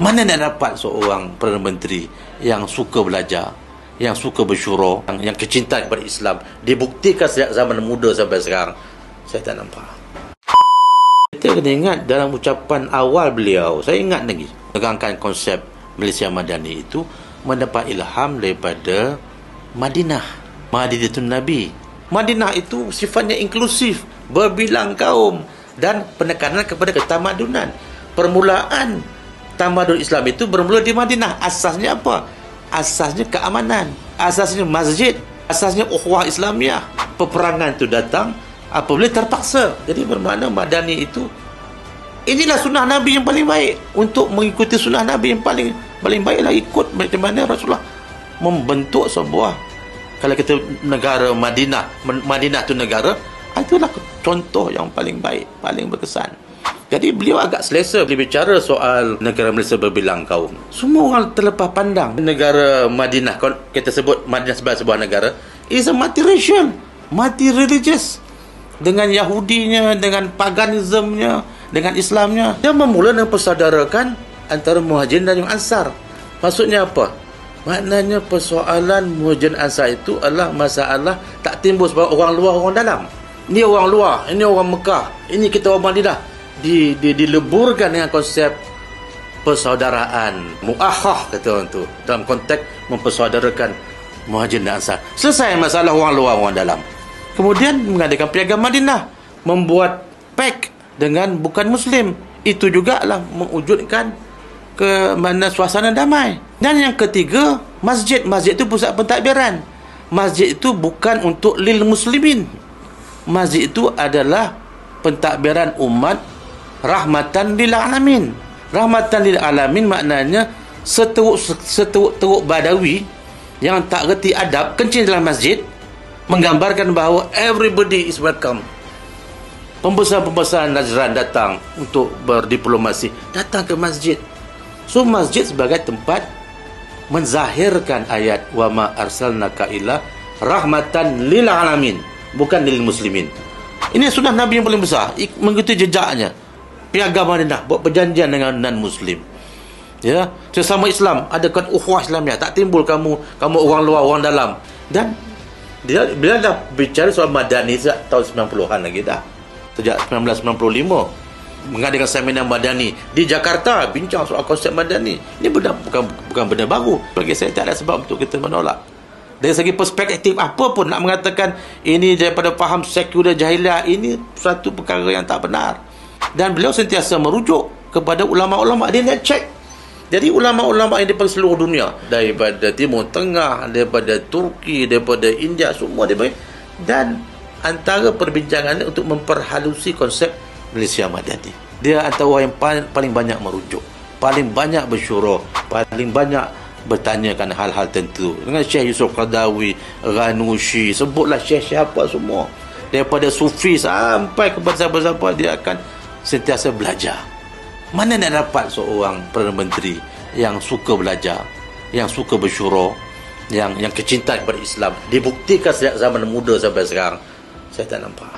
Mana nak dapat seorang Perdana Menteri yang suka belajar, yang suka bersyura, yang kecintaan kepada Islam, dibuktikan sejak zaman muda sampai sekarang? Saya tak nampak. Kita kena ingat dalam ucapan awal beliau, saya ingat lagi, menegangkan konsep Malaysia Madani itu mendapat ilham daripada Madinah, Madinatun Nabi. Madinah itu sifatnya inklusif, berbilang kaum, dan penekanan kepada ketamadunan. Permulaan tamadun Islam itu bermula di Madinah. Asasnya apa? Asasnya keamanan, asasnya masjid, asasnya ukhuwah Islamiyah. Peperangan itu datang apabila terpaksa. Jadi bermakna Madani itu, inilah sunnah Nabi yang paling baik. Untuk mengikuti sunnah Nabi yang paling baiklah ikut bagaimana Rasulullah membentuk sebuah, kalau kita negara Madinah itu negara, itulah contoh yang paling baik, paling berkesan. Jadi beliau agak selesa bila bicara soal negara Malaysia berbilang kaum. Semua orang terlepas pandang negara Madinah, kalau kita sebut Madinah sebagai sebuah negara, is a multiracial, multi-religious. Dengan Yahudinya, dengan paganismnya, dengan Islamnya. Dia memula mempersaudarakan antara Muhajirin dan Ansar. Maksudnya apa? Maknanya persoalan Muhajirin Ansar itu adalah masalah tak timbul sebab orang luar, orang dalam. Ini orang luar, ini orang Mekah, ini kita orang Madinah. Dileburkan dengan konsep persaudaraan, mu'ahah kata orang tu, dalam konteks mempersaudarakan Muhajirin dan Ansar. Selesai masalah orang luar, orang dalam. Kemudian mengadakan piagam Madinah, membuat pact dengan bukan Muslim. Itu juga lah mewujudkan ke mana suasana damai. Dan yang ketiga, masjid. Masjid itu pusat pentadbiran. Masjid itu bukan untuk lil muslimin. Masjid itu adalah pentadbiran umat, rahmatan lil alamin. Rahmatan lil alamin maknanya seteruk badawi yang tak reti adab kencing dalam masjid, menggambarkan bahawa everybody is welcome. Pembesar-pembesar Najran datang untuk berdiplomasi, datang ke masjid. So masjid sebagai tempat menzahirkan ayat wa ma arsalnaka illa rahmatan lil alamin, bukan lil muslimin. Ini sunnah Nabi yang paling besar, mengikuti jejaknya. Piagam Madinah, buat perjanjian dengan non-Muslim. Ya, sesama Islam, adakan ukhuwah Islamiyah, tak timbul kamu orang luar, orang dalam. Dan bila dah bicara soal Madani sejak tahun 90-an lagi dah. Sejak 1995 mengadakan seminar Madani di Jakarta, bincang soal konsep Madani. Ini bukan benda baru. Bagi saya tak ada sebab untuk kita menolak. Dari segi perspektif apa pun nak mengatakan ini daripada faham sekular jahiliah, ini satu perkara yang tak benar. Dan beliau sentiasa merujuk kepada ulama-ulama. Dia nak cek. Jadi ulama-ulama yang daripada seluruh dunia, daripada Timur Tengah, daripada Turki, daripada India, semua daripada, dan antara perbincangannya untuk memperhalusi konsep Malaysia Madani. Dia antara orang yang paling banyak merujuk, paling banyak bersyura, paling banyak bertanyakan hal-hal tertentu. Dengan Syekh Yusuf Qaradawi, Ghanushi, sebutlah Syekh siapa semua, daripada Sufi sampai kepada siapa-siapa, dia akan sentiasa belajar. Mana nak dapat seorang Perdana Menteri yang suka belajar, yang suka bersyura, yang kecintaan kepada Islam, dibuktikan sejak zaman muda sampai sekarang? Saya tak nampak.